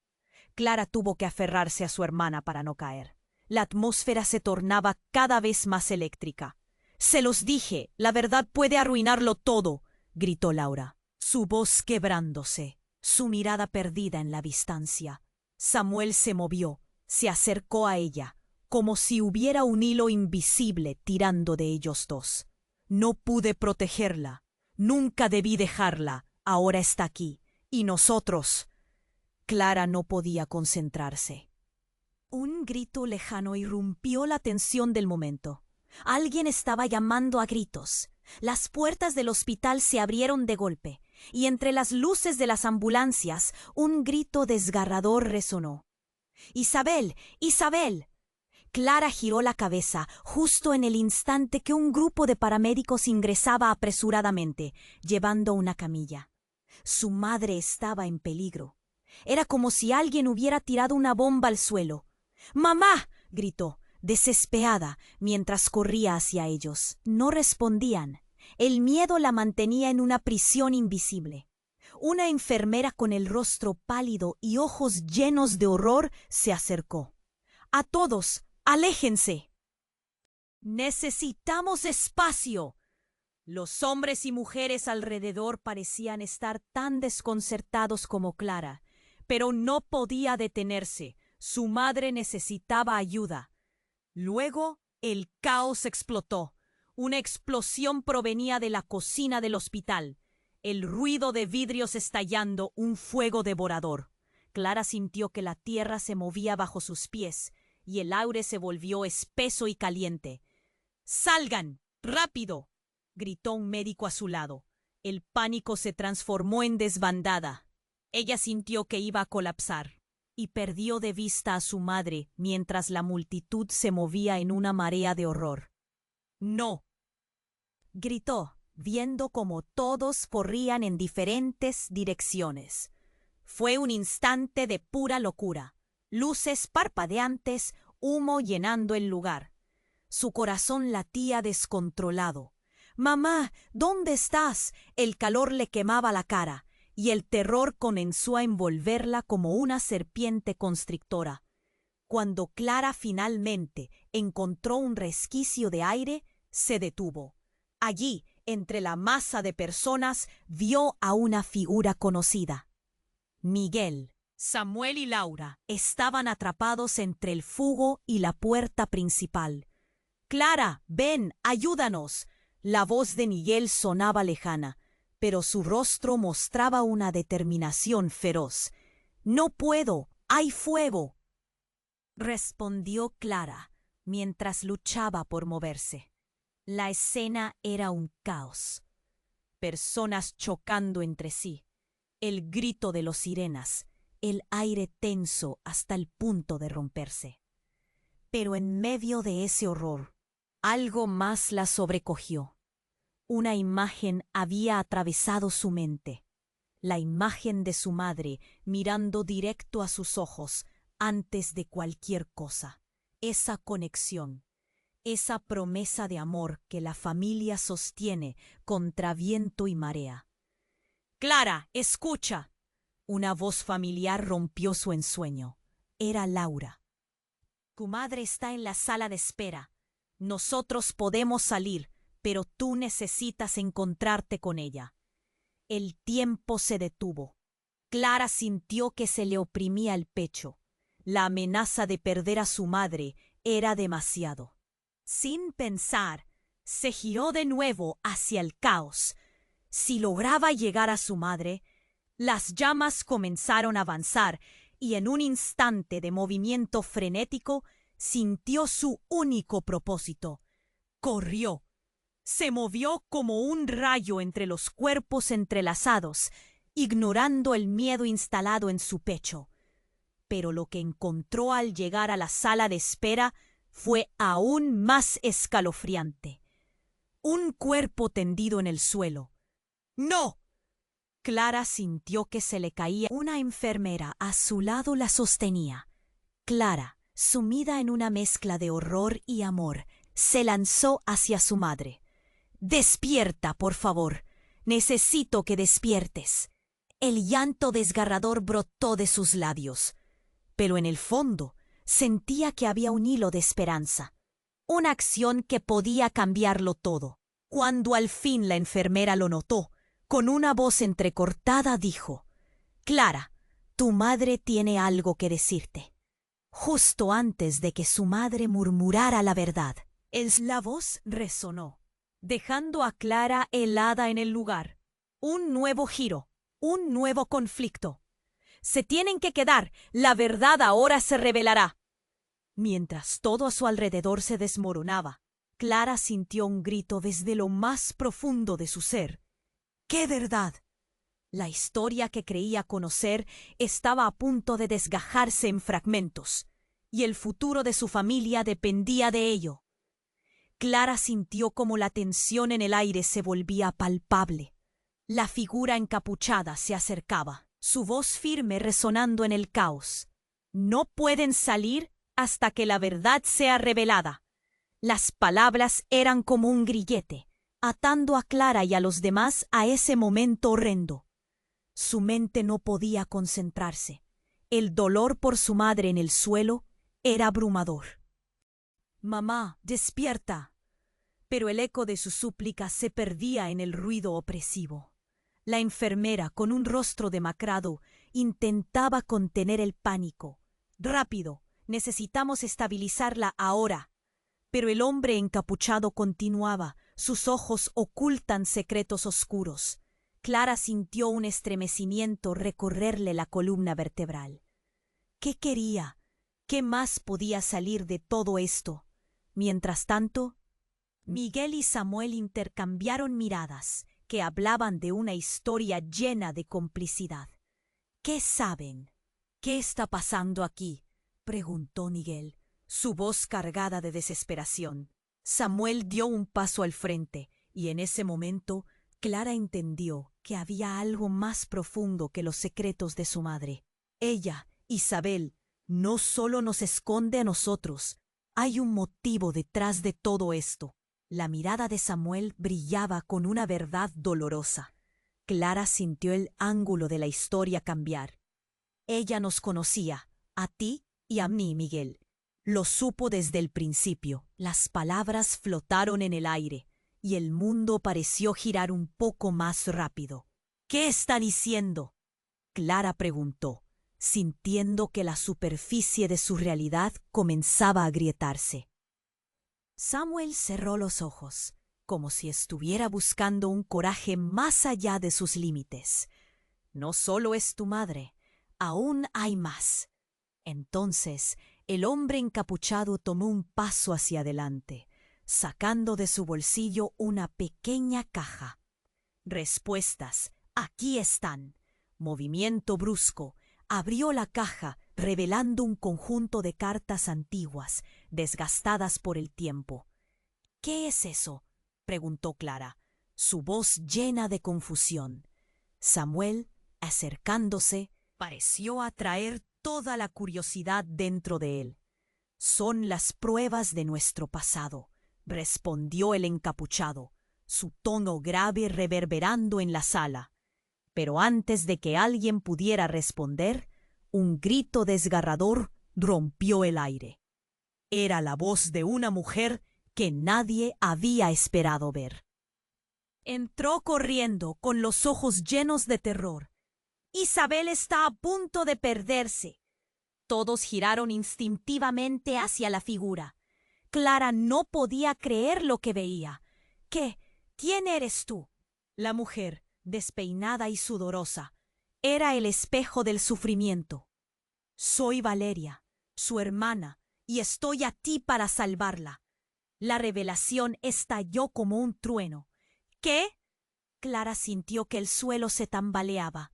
Clara tuvo que aferrarse a su hermana para no caer. La atmósfera se tornaba cada vez más eléctrica. «Se los dije, la verdad puede arruinarlo todo», gritó Laura, su voz quebrándose, su mirada perdida en la distancia. Samuel se movió, se acercó a ella, como si hubiera un hilo invisible tirando de ellos dos. «No pude protegerla. Nunca debí dejarla. Ahora está aquí. Y nosotros...» Clara no podía concentrarse. Un grito lejano irrumpió la tensión del momento. Alguien estaba llamando a gritos. Las puertas del hospital se abrieron de golpe, y entre las luces de las ambulancias un grito desgarrador resonó. «¡Isabel! ¡Isabel!». Clara giró la cabeza justo en el instante que un grupo de paramédicos ingresaba apresuradamente, llevando una camilla. Su madre estaba en peligro. Era como si alguien hubiera tirado una bomba al suelo. «¡Mamá!», gritó, desesperada, mientras corría hacia ellos. No respondían. El miedo la mantenía en una prisión invisible. Una enfermera con el rostro pálido y ojos llenos de horror se acercó. «¡A todos! ¡Aléjense! ¡Necesitamos espacio!». Los hombres y mujeres alrededor parecían estar tan desconcertados como Clara, pero no podía detenerse. Su madre necesitaba ayuda. Luego el caos explotó. Una explosión provenía de la cocina del hospital. El ruido de vidrios estallando, un fuego devorador. Clara sintió que la tierra se movía bajo sus pies y el aire se volvió espeso y caliente. «¡Salgan! ¡Rápido!», gritó un médico a su lado. El pánico se transformó en desbandada. Ella sintió que iba a colapsar y perdió de vista a su madre mientras la multitud se movía en una marea de horror. «¡No!», gritó, viendo cómo todos corrían en diferentes direcciones. Fue un instante de pura locura. Luces parpadeantes, humo llenando el lugar. Su corazón latía descontrolado. «¡Mamá! ¿Dónde estás?». El calor le quemaba la cara y el terror comenzó a envolverla como una serpiente constrictora. Cuando Clara finalmente encontró un resquicio de aire, se detuvo. Allí, entre la masa de personas, vio a una figura conocida. Miguel, Samuel y Laura estaban atrapados entre el fugo y la puerta principal. «Clara, ven, ayúdanos». La voz de Miguel sonaba lejana, pero su rostro mostraba una determinación feroz. «No puedo, hay fuego», respondió Clara, mientras luchaba por moverse. La escena era un caos. Personas chocando entre sí, el grito de los sirenas, el aire tenso hasta el punto de romperse. Pero en medio de ese horror, algo más la sobrecogió. Una imagen había atravesado su mente, la imagen de su madre mirando directo a sus ojos antes de cualquier cosa. Esa conexión, esa promesa de amor que la familia sostiene contra viento y marea. «Clara, escucha». Una voz familiar rompió su ensueño. Era Laura. «Tu madre está en la sala de espera. Nosotros podemos salir, pero tú necesitas encontrarte con ella». El tiempo se detuvo. Clara sintió que se le oprimía el pecho. La amenaza de perder a su madre era demasiado. Sin pensar, se giró de nuevo hacia el caos. Si lograba llegar a su madre, las llamas comenzaron a avanzar y en un instante de movimiento frenético sintió su único propósito. Corrió. Se movió como un rayo entre los cuerpos entrelazados, ignorando el miedo instalado en su pecho. Pero lo que encontró al llegar a la sala de espera fue aún más escalofriante. un cuerpo tendido en el suelo. ¡No! Clara sintió que se le caía. Una enfermera a su lado la sostenía. Clara, sumida en una mezcla de horror y amor, se lanzó hacia su madre. «Despierta, por favor. Necesito que despiertes». El llanto desgarrador brotó de sus labios, pero en el fondo sentía que había un hilo de esperanza, una acción que podía cambiarlo todo. Cuando al fin la enfermera lo notó, con una voz entrecortada dijo: «Clara, tu madre tiene algo que decirte». Justo antes de que su madre murmurara la verdad, la voz resonó, dejando a Clara helada en el lugar. Un nuevo giro, un nuevo conflicto. Se tienen que quedar, la verdad ahora se revelará. Mientras todo a su alrededor se desmoronaba, Clara sintió un grito desde lo más profundo de su ser. ¡Qué verdad! La historia que creía conocer estaba a punto de desgajarse en fragmentos, y el futuro de su familia dependía de ello. Clara sintió como la tensión en el aire se volvía palpable. La figura encapuchada se acercaba, su voz firme resonando en el caos. «No pueden salir hasta que la verdad sea revelada». Las palabras eran como un grillete, atando a Clara y a los demás a ese momento horrendo. Su mente no podía concentrarse. El dolor por su madre en el suelo era abrumador. «Mamá, despierta». Pero el eco de su súplica se perdía en el ruido opresivo. La enfermera, con un rostro demacrado, intentaba contener el pánico. «Rápido, necesitamos estabilizarla ahora». Pero el hombre encapuchado continuaba, sus ojos ocultan secretos oscuros. Clara sintió un estremecimiento recorrerle la columna vertebral. ¿Qué quería? ¿Qué más podía salir de todo esto? Mientras tanto, Miguel y Samuel intercambiaron miradas que hablaban de una historia llena de complicidad. «¿Qué saben? ¿Qué está pasando aquí?», preguntó Miguel, su voz cargada de desesperación. Samuel dio un paso al frente, y en ese momento Clara entendió que había algo más profundo que los secretos de su madre. Ella, Isabel, no solo nos esconde a nosotros, hay un motivo detrás de todo esto. La mirada de Samuel brillaba con una verdad dolorosa. Clara sintió el ángulo de la historia cambiar. Ella nos conocía, a ti y a mí, Miguel. Lo supo desde el principio. Las palabras flotaron en el aire y el mundo pareció girar un poco más rápido. «¿Qué está diciendo?», Clara preguntó, sintiendo que la superficie de su realidad comenzaba a agrietarse. Samuel cerró los ojos, como si estuviera buscando un coraje más allá de sus límites. «No solo es tu madre, aún hay más». Entonces el hombre encapuchado tomó un paso hacia adelante, sacando de su bolsillo una pequeña caja. «Respuestas, aquí están». Movimiento brusco, abrió la caja, revelando un conjunto de cartas antiguas, desgastadas por el tiempo. «¿Qué es eso?», preguntó Clara, su voz llena de confusión. Samuel, acercándose, pareció atraer toda la curiosidad dentro de él. «Son las pruebas de nuestro pasado», respondió el encapuchado, su tono grave reverberando en la sala. Pero antes de que alguien pudiera responder, un grito desgarrador rompió el aire. Era la voz de una mujer que nadie había esperado ver. Entró corriendo con los ojos llenos de terror. «Isabel está a punto de perderse». Todos giraron instintivamente hacia la figura. Clara no podía creer lo que veía. ¿Quién eres tú?». La mujer, despeinada y sudorosa, era el espejo del sufrimiento. «Soy Valeria, su hermana, y estoy a ti para salvarla». La revelación estalló como un trueno. «¿Qué?». Clara sintió que el suelo se tambaleaba.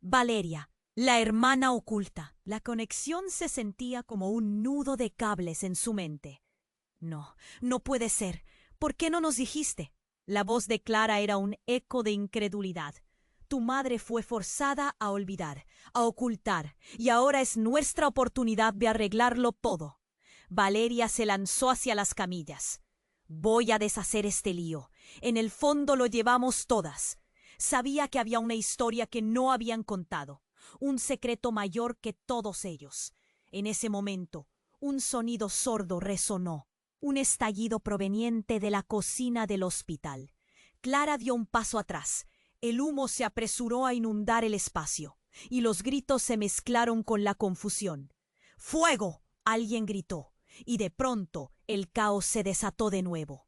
«Valeria, la hermana oculta». La conexión se sentía como un nudo de cables en su mente. «No, no puede ser. ¿Por qué no nos dijiste?». La voz de Clara era un eco de incredulidad. Tu madre fue forzada a olvidar, a ocultar, y ahora es nuestra oportunidad de arreglarlo todo. Valeria se lanzó hacia las camillas. Voy a deshacer este lío. En el fondo lo llevamos todas. Sabía que había una historia que no habían contado, un secreto mayor que todos ellos. En ese momento, un sonido sordo resonó, un estallido proveniente de la cocina del hospital. Clara dio un paso atrás. El humo se apresuró a inundar el espacio, y los gritos se mezclaron con la confusión. ¡Fuego! Alguien gritó, y de pronto el caos se desató de nuevo.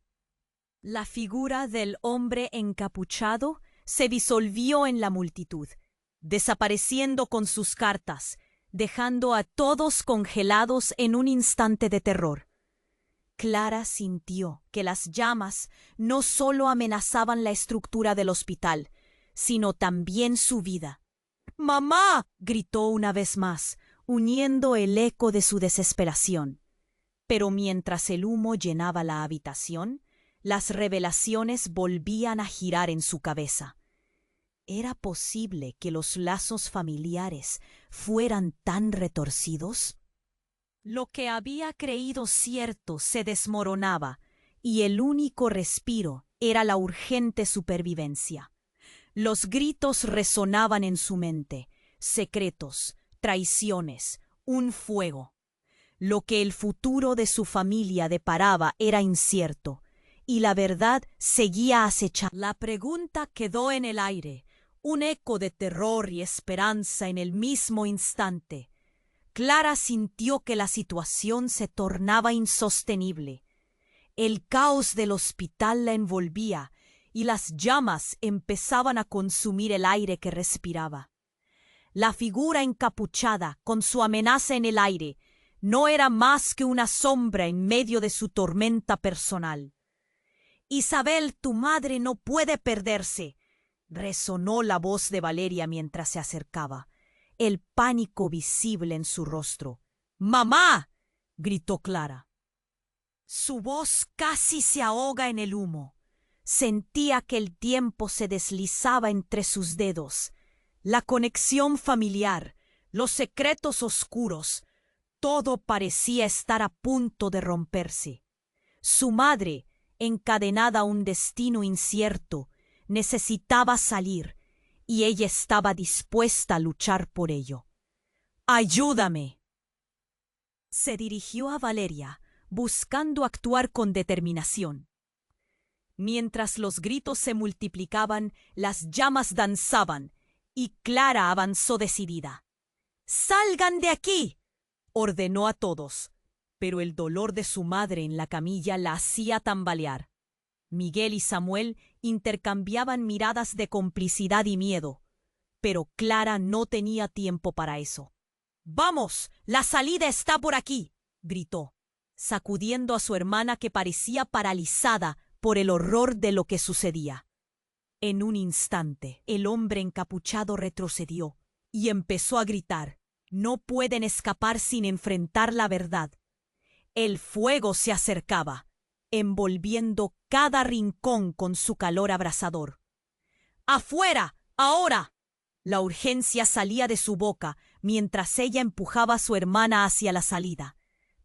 La figura del hombre encapuchado se disolvió en la multitud, desapareciendo con sus cartas, dejando a todos congelados en un instante de terror. Clara sintió que las llamas no solo amenazaban la estructura del hospital, sino también su vida. ¡Mamá!, gritó una vez más, uniendo el eco de su desesperación. Pero mientras el humo llenaba la habitación, las revelaciones volvían a girar en su cabeza. ¿Era posible que los lazos familiares fueran tan retorcidos? Lo que había creído cierto se desmoronaba, y el único respiro era la urgente supervivencia. Los gritos resonaban en su mente, secretos, traiciones, un fuego. Lo que el futuro de su familia deparaba era incierto, y la verdad seguía acechando. La pregunta quedó en el aire, un eco de terror y esperanza en el mismo instante. Clara sintió que la situación se tornaba insostenible. El caos del hospital la envolvía, y las llamas empezaban a consumir el aire que respiraba. La figura encapuchada, con su amenaza en el aire, no era más que una sombra en medio de su tormenta personal. «Isabel, tu madre no puede perderse», resonó la voz de Valeria mientras se acercaba, el pánico visible en su rostro. «¡Mamá!», gritó Clara. Su voz casi se ahoga en el humo. Sentía que el tiempo se deslizaba entre sus dedos. La conexión familiar, los secretos oscuros, todo parecía estar a punto de romperse. Su madre, encadenada a un destino incierto, necesitaba salir, y ella estaba dispuesta a luchar por ello. «¡Ayúdame!». Se dirigió a Valeria, buscando actuar con determinación. Mientras los gritos se multiplicaban, las llamas danzaban, y Clara avanzó decidida. «¡Salgan de aquí!», ordenó a todos, pero el dolor de su madre en la camilla la hacía tambalear. Miguel y Samuel intercambiaban miradas de complicidad y miedo, pero Clara no tenía tiempo para eso. «¡Vamos! ¡La salida está por aquí!», gritó, sacudiendo a su hermana que parecía paralizada por el horror de lo que sucedía. En un instante, el hombre encapuchado retrocedió y empezó a gritar. «No pueden escapar sin enfrentar la verdad». El fuego se acercaba, envolviendo cada rincón con su calor abrasador. «¡Afuera! ¡Ahora!». La urgencia salía de su boca mientras ella empujaba a su hermana hacia la salida,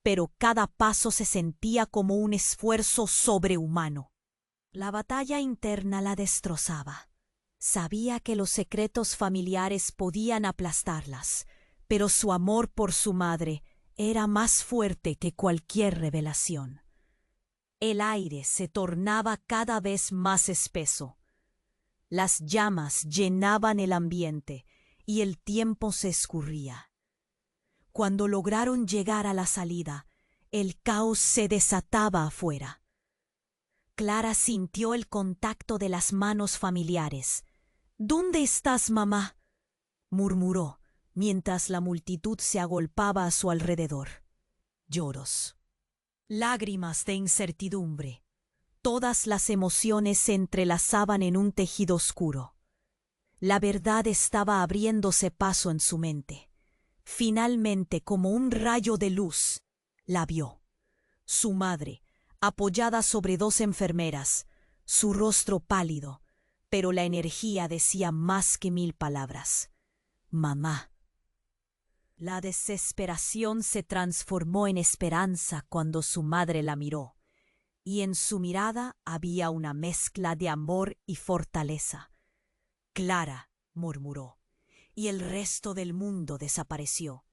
pero cada paso se sentía como un esfuerzo sobrehumano. La batalla interna la destrozaba. Sabía que los secretos familiares podían aplastarlas, pero su amor por su madre era más fuerte que cualquier revelación. El aire se tornaba cada vez más espeso. Las llamas llenaban el ambiente y el tiempo se escurría. Cuando lograron llegar a la salida, el caos se desataba afuera. Clara sintió el contacto de las manos familiares. «¿Dónde estás, mamá?», murmuró, mientras la multitud se agolpaba a su alrededor. Lloros. Lágrimas de incertidumbre. Todas las emociones se entrelazaban en un tejido oscuro. La verdad estaba abriéndose paso en su mente. Finalmente, como un rayo de luz, la vio. Su madre, apoyada sobre dos enfermeras, su rostro pálido, pero la energía decía más que 1000 palabras. Mamá. La desesperación se transformó en esperanza cuando su madre la miró, y en su mirada había una mezcla de amor y fortaleza. Clara, murmuró, y el resto del mundo desapareció.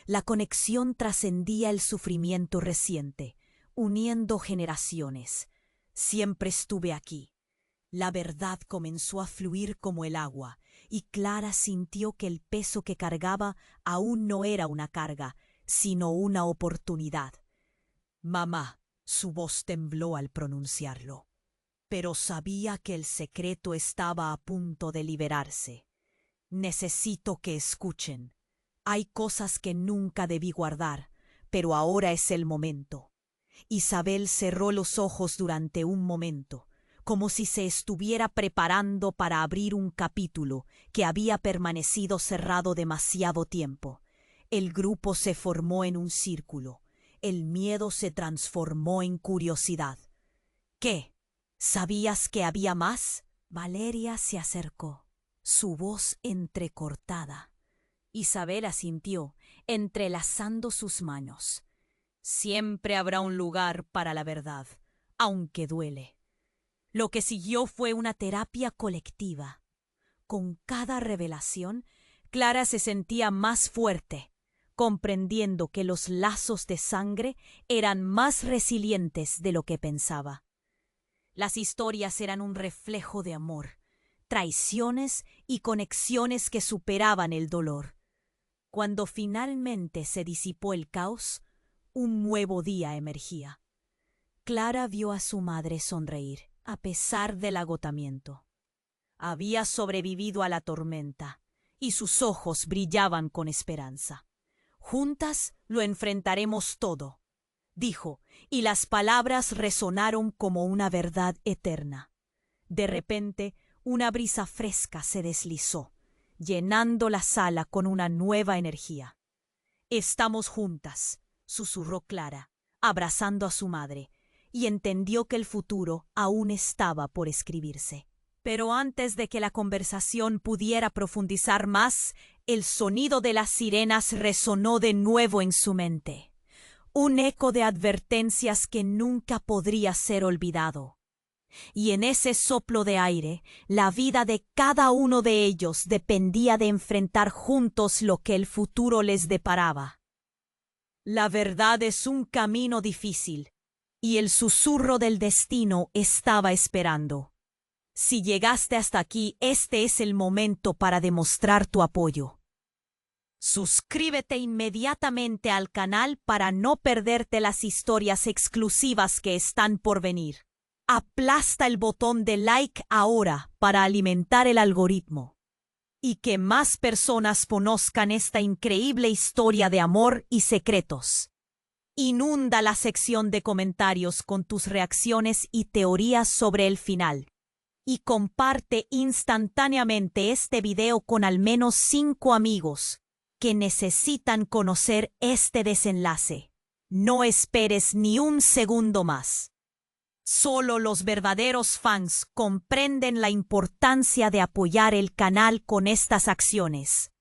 La conexión trascendía el sufrimiento reciente, uniendo generaciones. Siempre estuve aquí. La verdad comenzó a fluir como el agua, y Clara sintió que el peso que cargaba aún no era una carga, sino una oportunidad. Mamá, su voz tembló al pronunciarlo, pero sabía que el secreto estaba a punto de liberarse. Necesito que escuchen. Hay cosas que nunca debí guardar, pero ahora es el momento. Isabel cerró los ojos durante un momento, como si se estuviera preparando para abrir un capítulo que había permanecido cerrado demasiado tiempo. El grupo se formó en un círculo. El miedo se transformó en curiosidad. ¿Qué? ¿Sabías que había más? Valeria se acercó, su voz entrecortada. Isabel asintió, entrelazando sus manos. Siempre habrá un lugar para la verdad, aunque duele. Lo que siguió fue una terapia colectiva. Con cada revelación, Clara se sentía más fuerte, comprendiendo que los lazos de sangre eran más resilientes de lo que pensaba. Las historias eran un reflejo de amor, traiciones y conexiones que superaban el dolor. Cuando finalmente se disipó el caos, un nuevo día emergía. Clara vio a su madre sonreír, a pesar del agotamiento. Había sobrevivido a la tormenta, y sus ojos brillaban con esperanza. Juntas lo enfrentaremos todo, dijo, y las palabras resonaron como una verdad eterna. De repente, una brisa fresca se deslizó, llenando la sala con una nueva energía. Estamos juntas, susurró Clara, abrazando a su madre, y entendió que el futuro aún estaba por escribirse. Pero antes de que la conversación pudiera profundizar más, el sonido de las sirenas resonó de nuevo en su mente. Un eco de advertencias que nunca podría ser olvidado. Y en ese soplo de aire, la vida de cada uno de ellos dependía de enfrentar juntos lo que el futuro les deparaba. La verdad es un camino difícil, y el susurro del destino estaba esperando. Si llegaste hasta aquí, este es el momento para demostrar tu apoyo. Suscríbete inmediatamente al canal para no perderte las historias exclusivas que están por venir. Aplasta el botón de like ahora para alimentar el algoritmo. Y que más personas conozcan esta increíble historia de amor y secretos. Inunda la sección de comentarios con tus reacciones y teorías sobre el final. Y comparte instantáneamente este video con al menos 5 amigos que necesitan conocer este desenlace. No esperes ni un segundo más. Solo los verdaderos fans comprenden la importancia de apoyar el canal con estas acciones.